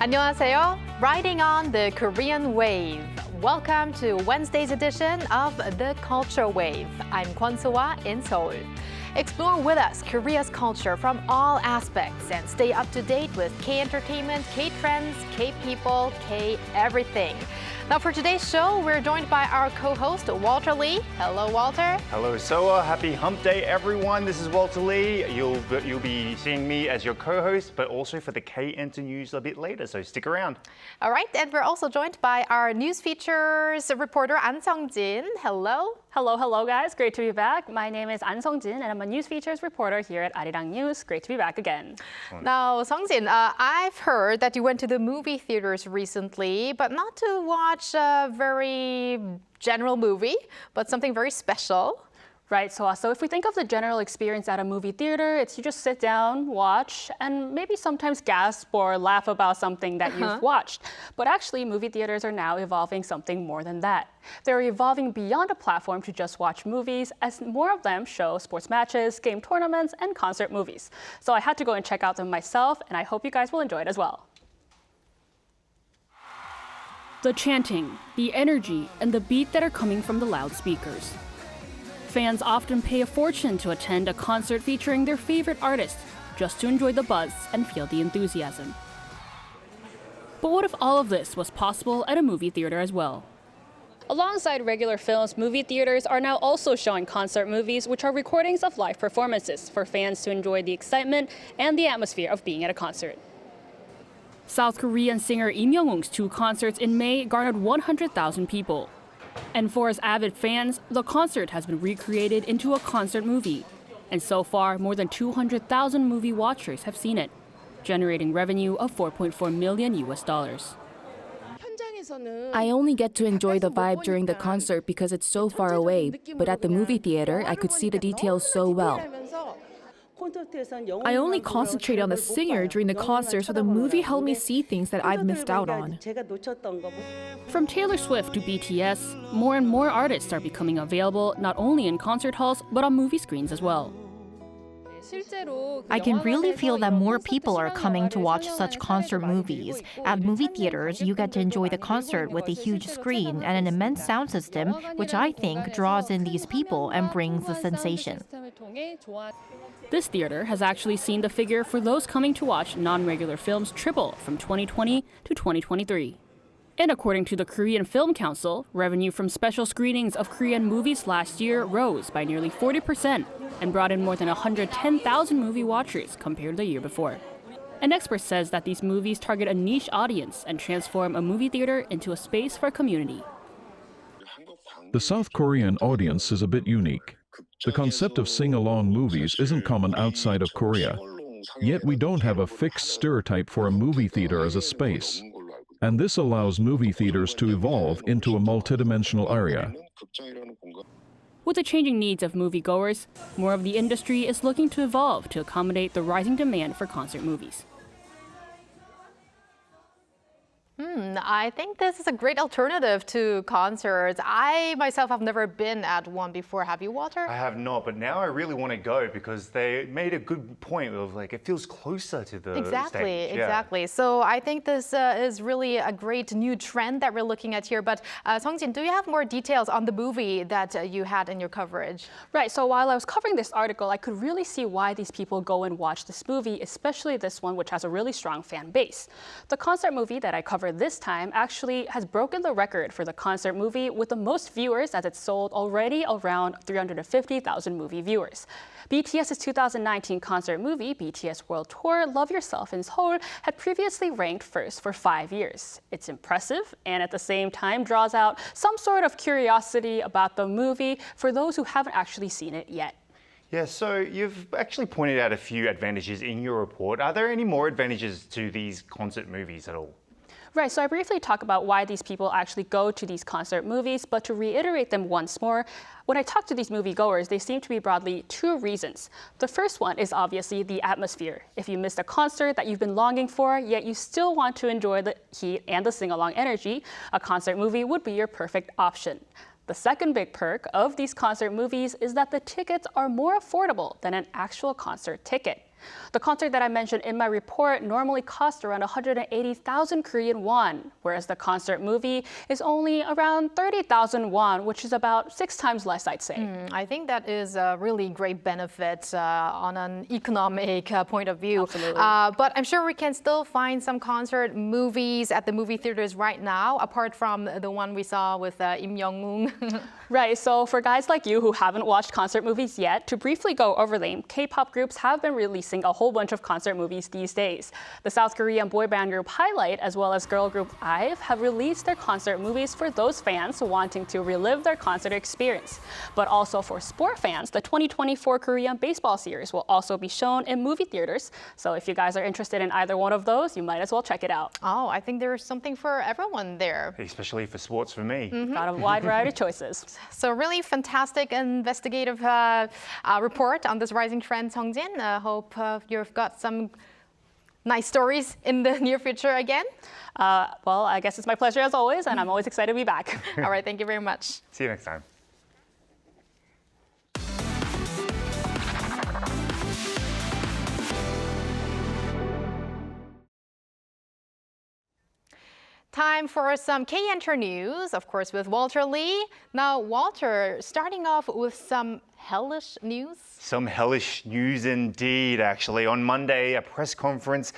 안녕하세요. Riding on the Korean wave. Welcome to Wednesday's edition of the Culture Wave. I'm Kwon So-ah in Seoul. Explore with us Korea's culture from all aspects and stay up to date with K-entertainment, K-trends, K-people, K-everything. Now for today's show, we're joined by our co-host, Walter Lee. Hello, Walter. Hello, Soa. Happy Hump Day, everyone. This is Walter Lee. You'll be seeing me as your co-host, but also for the K-Enter News a bit later, so stick around. All right, and we're also joined by our news features reporter, An Sung-jin. Hello. Hello, guys. Great to be back. My name is An Sung-jin, and I'm a news features reporter here at Arirang News. Great to be back again. Now, Sung-jin, I've heard that you went to the movie theaters recently, but not to watch a very general movie, but something very special. Right, so if we think of the general experience at a movie theater, it's you just sit down, watch, and maybe sometimes gasp or laugh about something that you've watched. But actually, movie theaters are now evolving something more than that. They're evolving beyond a platform to just watch movies, as more of them show sports matches, game tournaments, and concert movies. So I had to go and check out them myself, and I hope you guys will enjoy it as well. The chanting, the energy, and the beat that are coming from the loudspeakers. Fans often pay a fortune to attend a concert featuring their favorite artist, just to enjoy the buzz and feel the enthusiasm. But what if all of this was possible at a movie theater as well? Alongside regular films, movie theaters are now also showing concert movies, which are recordings of live performances for fans to enjoy the excitement and the atmosphere of being at a concert. South Korean singer Im Young-woong's 2 concerts in May garnered 100,000 people. And for his avid fans, the concert has been recreated into a concert movie. And so far, more than 200,000 movie watchers have seen it, generating revenue of $4.4 million. I only get to enjoy the vibe during the concert because it's so far away, but at the movie theater, I could see the details so well. I only concentrate on the singer during the concert, so the movie helped me see things that I've missed out on. From Taylor Swift to BTS, more and more artists are becoming available not only in concert halls, but on movie screens as well. I can really feel that more people are coming to watch such concert movies. At movie theaters, you get to enjoy the concert with a huge screen and an immense sound system, which I think draws in these people and brings the sensation. This theater has actually seen the figure for those coming to watch non-regular films triple from 2020 to 2023. And according to the Korean Film Council, revenue from special screenings of Korean movies last year rose by nearly 40% and brought in more than 110,000 movie watchers compared to the year before. An expert says that these movies target a niche audience and transform a movie theater into a space for community. The South Korean audience is a bit unique. The concept of sing-along movies isn't common outside of Korea. Yet we don't have a fixed stereotype for a movie theater as a space. And this allows movie theaters to evolve into a multidimensional area. With the changing needs of moviegoers, more of the industry is looking to evolve to accommodate the rising demand for concert movies. I think this is a great alternative to concerts. I myself have never been at one before. Have you, Walter? I have not, but now I really want to go because they made a good point of like it feels closer to the stage. Exactly. So I think this is really a great new trend that we're looking at here. But Sung-jin, do you have more details on the movie that you had in your coverage? Right, so while I was covering this article, I could really see why these people go and watch this movie, especially this one, which has a really strong fan base. The concert movie that I covered this time actually has broken the record for the concert movie with the most viewers, as it's sold already around 350,000 movie viewers. BTS's 2019 concert movie, BTS World Tour Love Yourself in Seoul, had previously ranked first for 5 years. It's impressive and at the same time draws out some sort of curiosity about the movie for those who haven't actually seen it yet. Yeah, so you've actually pointed out a few advantages in your report. Are there any more advantages to these concert movies at all? Right, so I briefly talk about why these people actually go to these concert movies, but to reiterate them once more, when I talk to these moviegoers, they seem to be broadly 2 reasons. The first one is obviously the atmosphere. If you missed a concert that you've been longing for, yet you still want to enjoy the heat and the sing-along energy, a concert movie would be your perfect option. The second big perk of these concert movies is that the tickets are more affordable than an actual concert ticket. The concert that I mentioned in my report normally costs around 180,000 Korean won, whereas the concert movie is only around 30,000 won, which is about 6 times less, I'd say. I think that is a really great benefit on an economic point of view. Absolutely. But I'm sure we can still find some concert movies at the movie theaters right now, apart from the one we saw with Im Young-moon. Right, so for guys like you who haven't watched concert movies yet, to briefly go over them, K-pop groups have been releasing a whole bunch of concert movies these days. The South Korean boy band group Highlight, as well as girl group IVE, have released their concert movies for those fans wanting to relive their concert experience. But also for sport fans, the 2024 Korean baseball series will also be shown in movie theaters. So if you guys are interested in either one of those, you might as well check it out. Oh, I think there's something for everyone there. Especially for sports for me. Got a wide variety of choices. So really fantastic investigative report on this rising trend, Songjin. Hope you've got some nice stories in the near future again. Well, I guess it's my pleasure as always, and I'm always excited to be back. All right, thank you very much. See you next time. Time for some K-Enter news, of course, with Walter Lee. Now, Walter, starting off with some hellish news. Some hellish news indeed, actually. On Monday, a press conference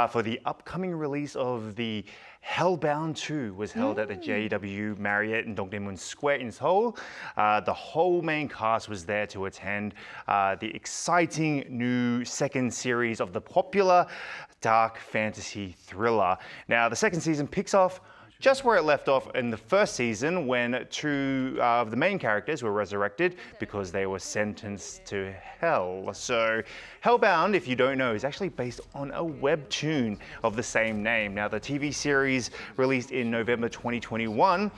for the upcoming release of the Hellbound 2 was held at the JW Marriott in Dongdaemun Square in Seoul. The whole main cast was there to attend the exciting new second series of the popular dark fantasy thriller. Now, the second season picks off just where it left off in the first season, when 2 of the main characters were resurrected because they were sentenced to hell. So Hellbound, if you don't know, is actually based on a webtoon of the same name. Now, the TV series released in November 2021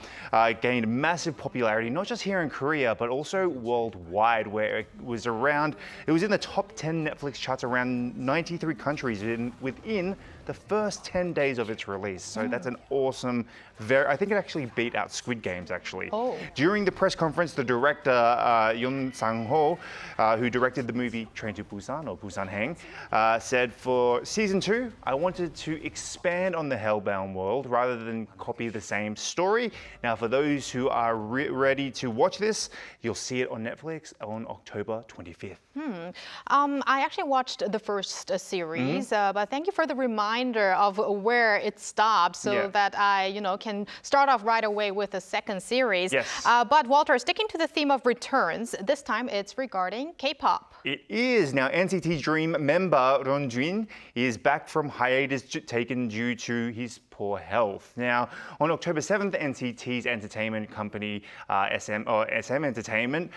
gained massive popularity, not just here in Korea, but also worldwide, where it was in the top 10 Netflix charts around 93 countries within the first 10 days of its release. So that's an awesome, I think it actually beat out Squid Games, actually. Oh. During the press conference, the director, Yoon Sang-ho, who directed the movie Train to Busan, or Busan Hang, said, for season 2, I wanted to expand on the Hellbound world rather than copy the same story. Now, for those who are ready to watch this, you'll see it on Netflix on October 25th. I actually watched the first series, but thank you for the reminder of where it stopped, so that I, can start off right away with the second series. Yes. But Walter, sticking to the theme of returns, this time it's regarding K-pop. It is. Now, NCT Dream member Ron is back from hiatus taken due to his poor health. Now, on October 7th, NCT's entertainment company, SM Entertainment,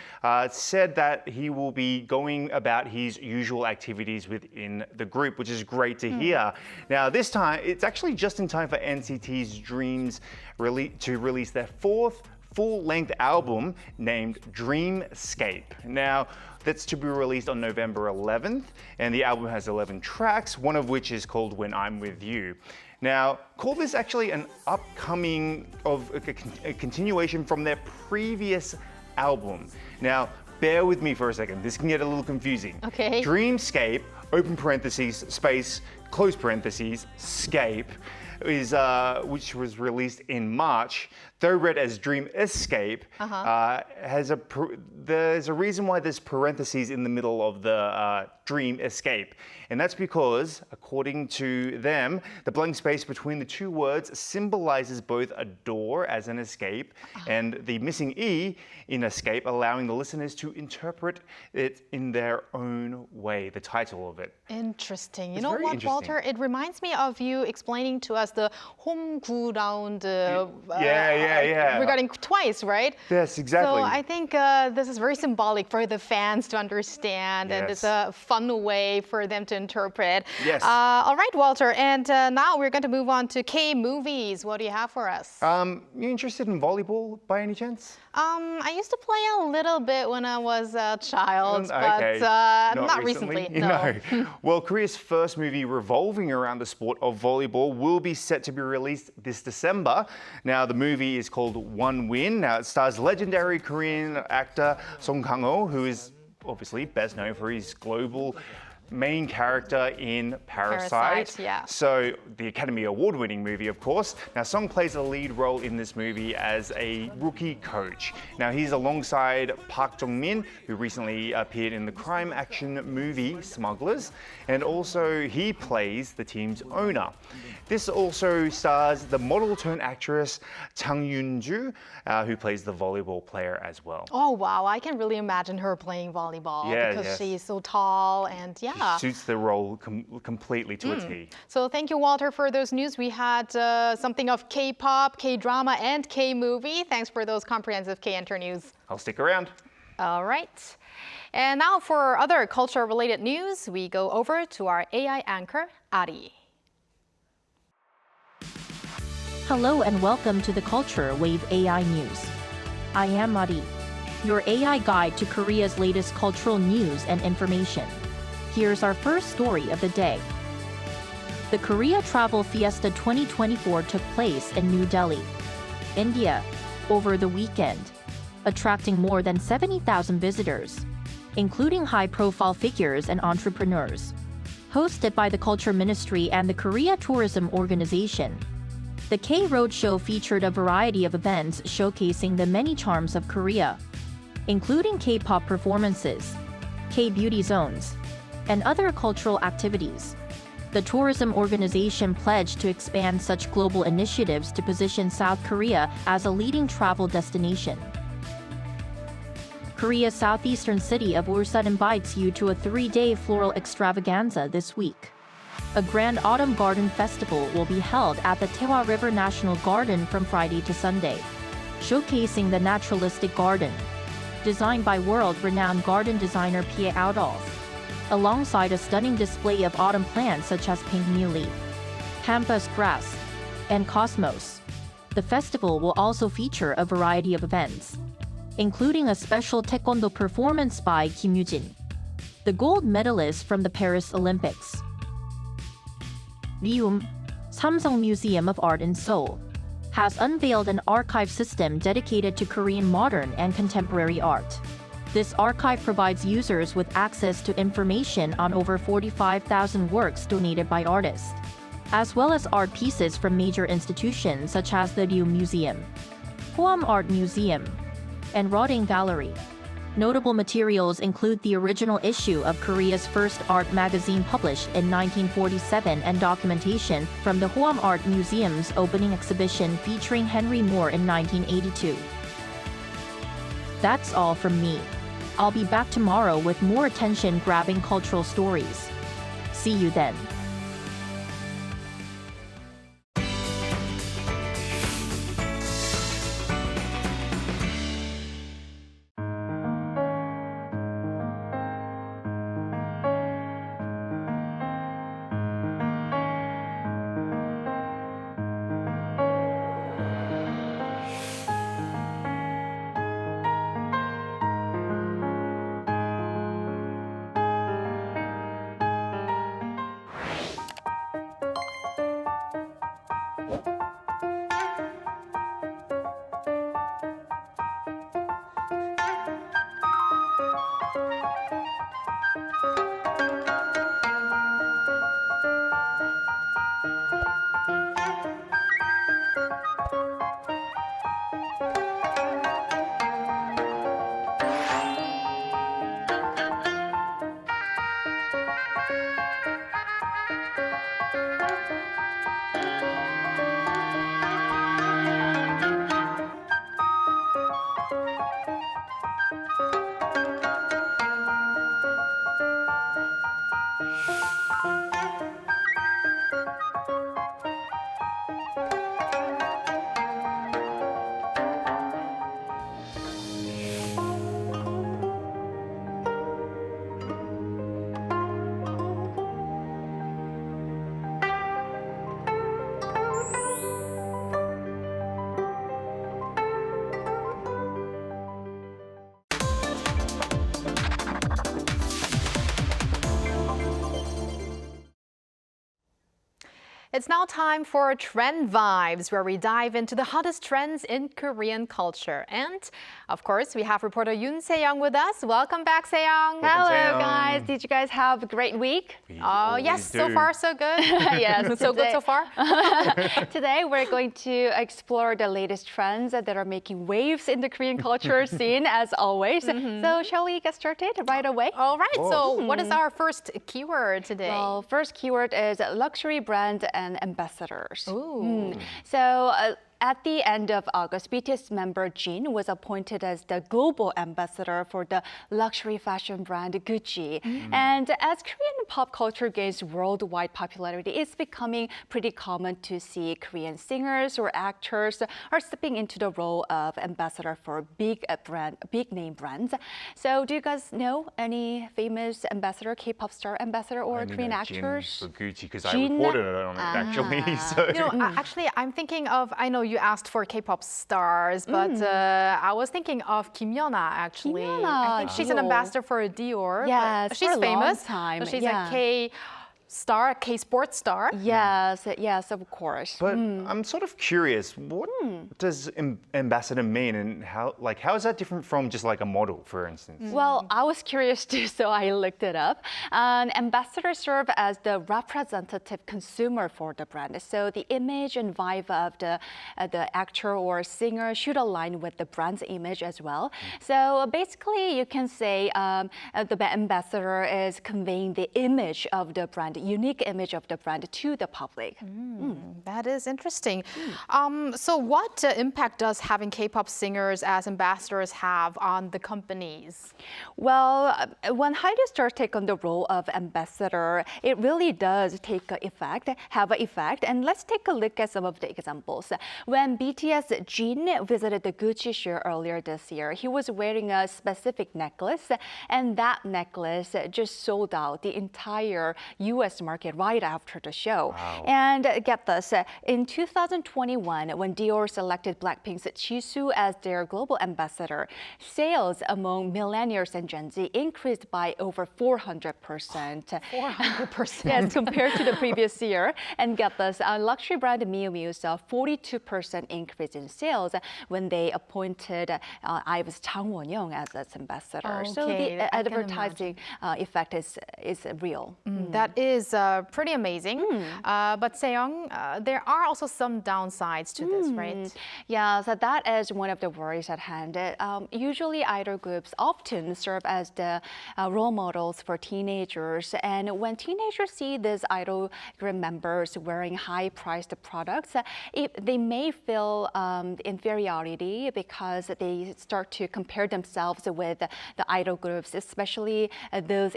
said that he will be going about his usual activities within the group, which is great to hear. Now, this time, it's actually just in time for NCT's Dreams to release their 4th full-length album named Dreamscape. Now, that's to be released on November 11th, and the album has 11 tracks, one of which is called When I'm With You. Now, call this actually an upcoming of a continuation from their previous album. Now, bear with me for a second. This can get a little confusing. Okay. Dreamscape, open parentheses, space, close parentheses, scape, is which was released in March, though read as Dream Escape, there's a reason why there's parentheses in the middle of the Dream Escape. And that's because, according to them, the blank space between the two words symbolizes both a door as an escape and the missing E in escape, allowing the listeners to interpret it in their own way, the title of it. Interesting. You It's know very what, interesting. Walter? It reminds me of you explaining to us the home round regarding twice, right? Yes, exactly. So I think this is very symbolic for the fans to understand, and it's Yes. a fun way for them to interpret. Yes. All right, Walter, and now we're going to move on to K-movies. What do you have for us? You interested in volleyball by any chance? I used to play a little bit when I was a child, Okay. but not recently. No. Well, Korea's first movie revolving around the sport of volleyball will be set to be released this December. Now, the movie is called One Win. Now, it stars legendary Korean actor Song Kang-ho, who is obviously best known for his global main character in Parasite. Parasite, yeah. So the Academy Award-winning movie, of course. Now, Song plays a lead role in this movie as a rookie coach. Now, he's alongside Park Jong-min, who recently appeared in the crime action movie Smugglers, and also he plays the team's owner. This also stars the model-turned-actress Chang Yun-ju, who plays the volleyball player as well. Oh, wow. I can really imagine her playing volleyball because she's so tall and She suits the role completely to a T. So thank you, Walter, for those news. We had something of K-pop, K-drama, and K-movie. Thanks for those comprehensive K-Enter news. I'll stick around. All right. And now for other culture-related news, we go over to our AI anchor, Ari. Hello and welcome to the Culture Wave AI News. I am Mari, your AI guide to Korea's latest cultural news and information. Here's our first story of the day. The Korea Travel Fiesta 2024 took place in New Delhi, India, over the weekend, attracting more than 70,000 visitors, including high-profile figures and entrepreneurs. Hosted by the Culture Ministry and the Korea Tourism Organization, the K-Roadshow featured a variety of events showcasing the many charms of Korea, including K-pop performances, K-beauty zones, and other cultural activities. The tourism organization pledged to expand such global initiatives to position South Korea as a leading travel destination. Korea's southeastern city of Ulsan invites you to a 3-day floral extravaganza this week. A grand autumn garden festival will be held at the Taewa River National Garden from Friday to Sunday, showcasing the naturalistic garden, designed by world-renowned garden designer Pie Outdolf, alongside a stunning display of autumn plants such as pink mealy, pampas grass, and cosmos. The festival will also feature a variety of events, including a special taekwondo performance by Kim Yoo-jin, the gold medalist from the Paris Olympics. Ryum, Samsung Museum of Art in Seoul, has unveiled an archive system dedicated to Korean modern and contemporary art. This archive provides users with access to information on over 45,000 works donated by artists, as well as art pieces from major institutions such as the Ryum Museum, Hoam Art Museum, and Rodin Gallery. Notable materials include the original issue of Korea's first art magazine published in 1947 and documentation from the Hoam Art Museum's opening exhibition featuring Henry Moore in 1982. That's all from me. I'll be back tomorrow with more attention-grabbing cultural stories. See you then. It's now time for Trend Vibes, where we dive into the hottest trends in Korean culture. And, of course, we have reporter Yoon Se-young with us. Welcome back, Se-young. Welcome, Hello, Se-young. guys. Did you guys have a great week? Oh, yes, so do. far so good. Yes, so good so far. Today, we're going to explore the latest trends that are making waves in the Korean culture scene, as always. So, shall we get started right away? All right, so what is our first keyword today? Well, first keyword is luxury brand and ambassadors. Ooh. So, at the end of August, BTS member Jin was appointed as the global ambassador for the luxury fashion brand Gucci. And as Korean pop culture gains worldwide popularity, it's becoming pretty common to see Korean singers or actors are stepping into the role of ambassador for big name brands. So, do you guys know any famous ambassador, K-pop star ambassador, or Only Korean know Jin actors? for Gucci because I Jin? reported on it actually. So. You know, actually, I'm thinking of, I know you asked for K-pop stars, but I was thinking of Kim Yeona, actually. Kim Yeona, I think she's an Dior. ambassador for Dior. but Yes, she's for a long famous. time, She's yeah. a K-star, a K-sports star. Yes, of course. But I'm sort of curious, what does ambassador mean, and how is that different from just like a model, for instance? Well, I was curious too, so I looked it up. Ambassadors serve as the representative consumer for the brand. So the image and vibe of the actor or singer should align with the brand's image as well. So basically, you can say the ambassador is conveying the image of the brand, unique image of the brand to the public. That is interesting. So what impact does having K-pop singers as ambassadors have on the companies? Well, when Hallyu stars take on the role of ambassador, it really does have an effect. And let's take a look at some of the examples. When BTS Jin visited the Gucci show earlier this year, he was wearing a specific necklace, and that necklace just sold out the entire US market right after the show. Wow. And get this, in 2021, when Dior selected Blackpink's Jisoo as their global ambassador, sales among millennials and Gen Z increased by over 400%. 400%. Yes, compared to the previous year. And get this, luxury brand Miu Miu saw 42% increase in sales when they appointed IVE's Chang Won-young as its ambassador. So Okay, the I can advertising effect is real. That is pretty amazing. But Se-young, there are also some downsides to this, right? Yeah, so that is one of the worries at hand. Usually, idol groups often serve as the role models for teenagers. And when teenagers see these idol group members wearing high-priced products, they may feel inferiority because they start to compare themselves with the idol groups, especially those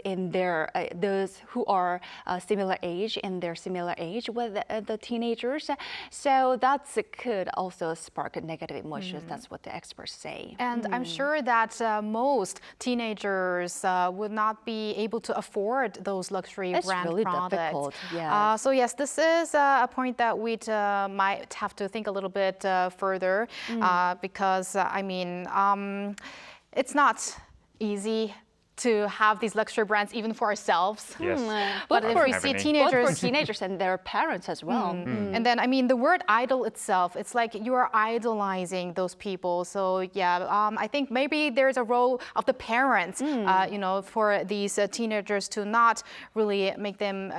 who are similar age with the teenagers. So that could also spark negative emotions. That's what the experts say. And I'm sure that most teenagers would not be able to afford those luxury It's brand really products. difficult, yes. So yes, this is a point that we might have to think a little bit further because it's not easy to have these luxury brands even for ourselves. Yes. But if we Happening. see Both teenagers, for teenagers and their parents as well. and then, the word idol itself, it's like you are idolizing those people. So yeah, I think maybe there's a role of the parents, for these teenagers to not really make them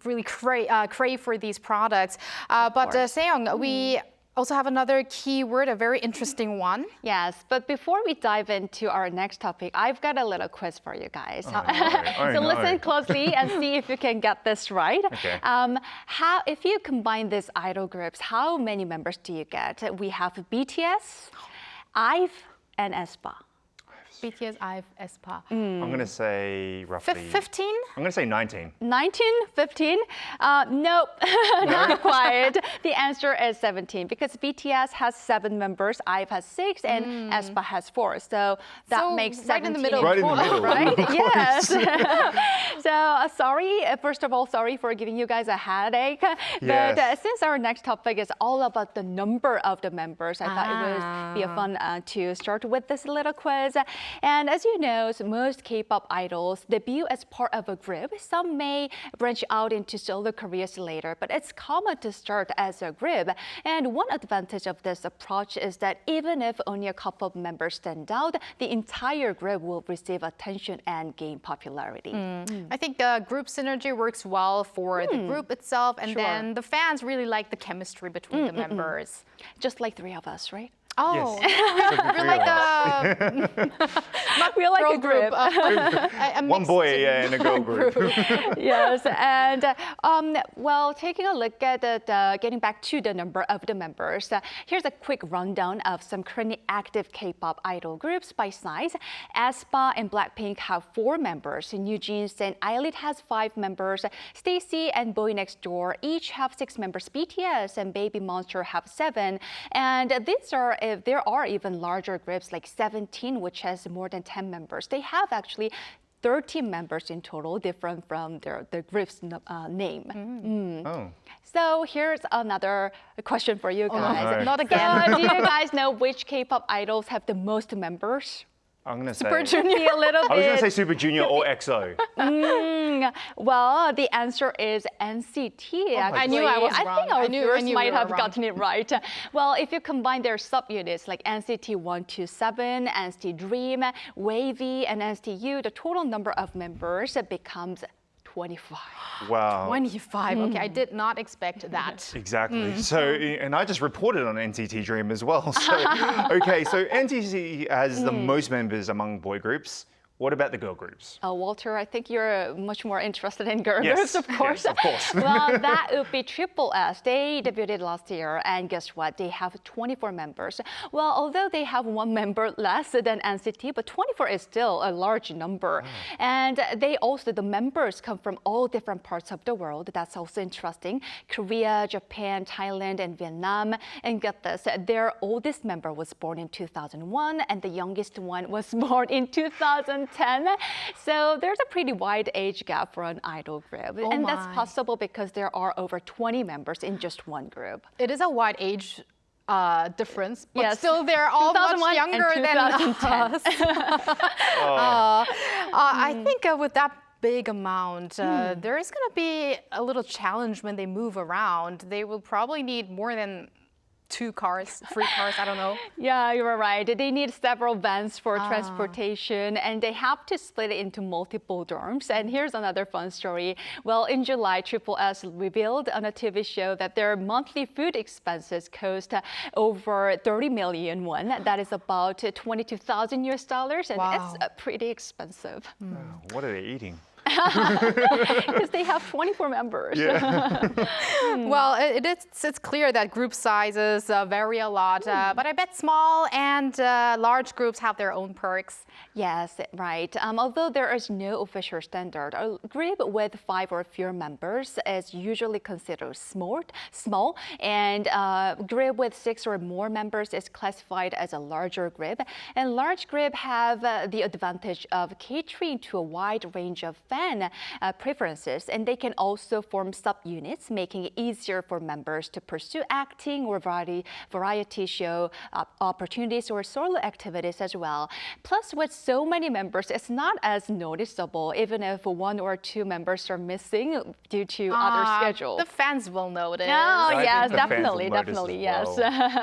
really crave for these products. But Se-young, we also have another keyword, a very interesting one. Yes, but before we dive into our next topic, I've got a little quiz for you guys. no. Listen closely and see if you can get this right. Okay. If you combine these idol groups, how many members do you get? We have BTS, IVE, and aespa. BTS, IVE, aespa. I'm going to say roughly 15? I'm going to say 19. 19, 15? Nope, not quite. The answer is 17 because BTS has 7 members, IVE has 6, and aespa has 4. So that makes 17 right in the middle. Right in the middle. right? Yes. So sorry, first of all, sorry for giving you guys a headache. But since our next topic is all about the number of the members, I thought it would be a fun to start with this little quiz. And as you know, most K-pop idols debut as part of a group. Some may branch out into solo careers later, but it's common to start as a group. And one advantage of this approach is that even if only a couple of members stand out, the entire group will receive attention and gain popularity. I think group synergy works well for the group itself, and then the fans really like the chemistry between the members. Just like three of us, right? Oh, We're like a group. One boy and a girl group. Yes, and well, taking a look at getting back to the number of the members, here's a quick rundown of some currently active K-pop idol groups by size. aespa and Blackpink have 4 members. New Jeans and ILIT has 5 members. Stacey and Boy Next Door each have 6 members. BTS and Baby Monster have 7. And there are even larger groups like 17, which has more than 10 members. They have actually 13 members in total, different from their group's name. Oh. So here's another question for you guys. no. Not again. So do you guys know which K-pop idols have the most members? I'm going to say... Super Junior, a little bit. I was going to say Super Junior or EXO. Well, the answer is NCT. Actually. I knew I was wrong. I think our viewers might have wrong. gotten it right. Well, if you combine their subunits like NCT 127, NCT Dream, Wavy, and NCT U, the total number of members becomes 25. Wow. 25. Okay, I did not expect that. Exactly. So, and I just reported on NCT Dream as well. So, okay, so NCT has the most members among boy groups. What about the girl groups? Walter, I think you're much more interested in girl groups, of course. Yes, of course. Well, that would be Triple S. They debuted last year, and guess what? They have 24 members. Well, although they have 1 member less than NCT, but 24 is still a large number. And the members come from all different parts of the world. That's also interesting. Korea, Japan, Thailand, and Vietnam. And get this, their oldest member was born in 2001, and the youngest one was born in 2010. So there's a pretty wide age gap for an idol group. And that's possible because there are over 20 members in just one group. It is a wide age difference, but still they're all much younger than us. I think with that big amount, there is going to be a little challenge when they move around. They will probably need more than 2 cars, 3 cars, I don't know. Yeah, you're right. They need several vans for transportation, and they have to split it into multiple dorms. And here's another fun story. Well, in July, Triple S revealed on a TV show that their monthly food expenses cost over 30 million won. That is about 22,000 US dollars, and it's pretty expensive. What are they eating? Because they have 24 members. Well, it's clear that group sizes vary a lot, but I bet small and large groups have their own perks. Yes, right. Although there is no official standard, a group with 5 or fewer members is usually considered small, and a group with 6 or more members is classified as a larger group. And large groups have the advantage of catering to a wide range of fan preferences, and they can also form subunits, making it easier for members to pursue acting or variety show opportunities or solo activities as well. Plus, with so many members, it's not as noticeable, even if 1 or 2 members are missing due to other schedules. The fans will notice. Oh, yes, definitely, yes.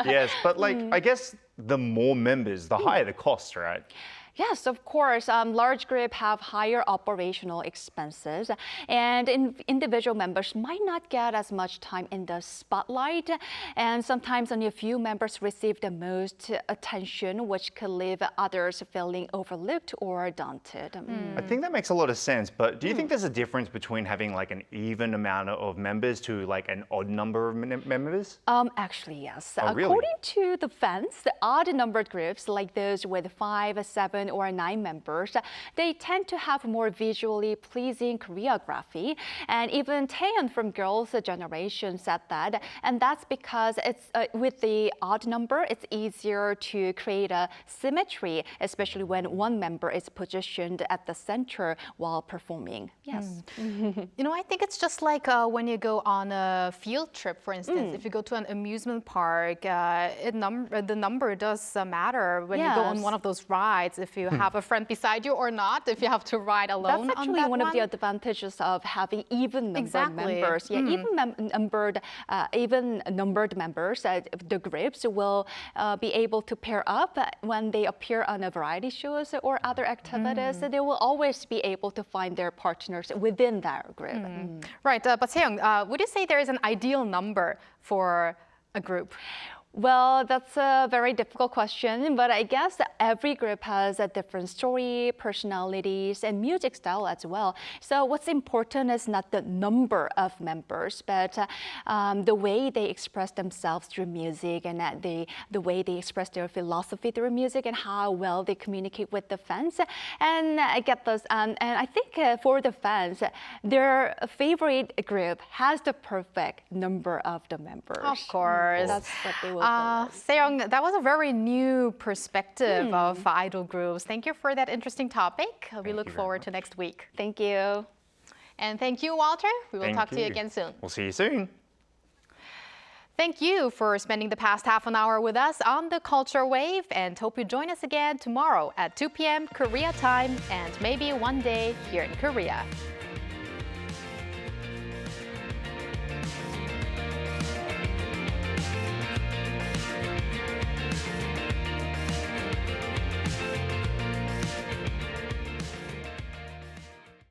Yes, but I guess the more members, the higher the cost, right? Yes, of course. Large groups have higher operational expenses, and individual members might not get as much time in the spotlight, and sometimes only a few members receive the most attention, which could leave others feeling overlooked or daunted. I think that makes a lot of sense, but do you think there's a difference between having an even amount of members to an odd number of members? Actually, yes. Oh, really? According to the fans, the odd-numbered groups, like those with 5, 7, 7 or 9 members, they tend to have more visually pleasing choreography. And even Taeyeon from Girls' Generation said that. And that's because it's with the odd number, it's easier to create a symmetry, especially when one member is positioned at the center while performing. Yes. You know, I think it's just like when you go on a field trip, for instance. If you go to an amusement park, the number does matter when you go on one of those rides, if you have a friend beside you or not, if you have to ride alone. That's actually one of the advantages of having even numbered members. Yeah, even numbered members, the groups will be able to pair up when they appear on a variety shows or other activities. They will always be able to find their partners within that group. Right, but Seong, would you say there is an ideal number for a group? Well, that's a very difficult question, but I guess every group has a different story, personalities, and music style as well. So what's important is not the number of members, but the way they express themselves through music and the way they express their philosophy through music and how well they communicate with the fans. And I get this, and I think for the fans, their favorite group has the perfect number of the members. Of course. That's what they will. Seong, that was a very new perspective of idol groups. Thank you for that interesting topic. We look forward to next week. Thank you. And thank you, Walter. We will talk to you again soon. We'll see you soon. Thank you for spending the past half an hour with us on the Culture Wave, and hope you join us again tomorrow at 2 p.m. Korea time and maybe one day here in Korea.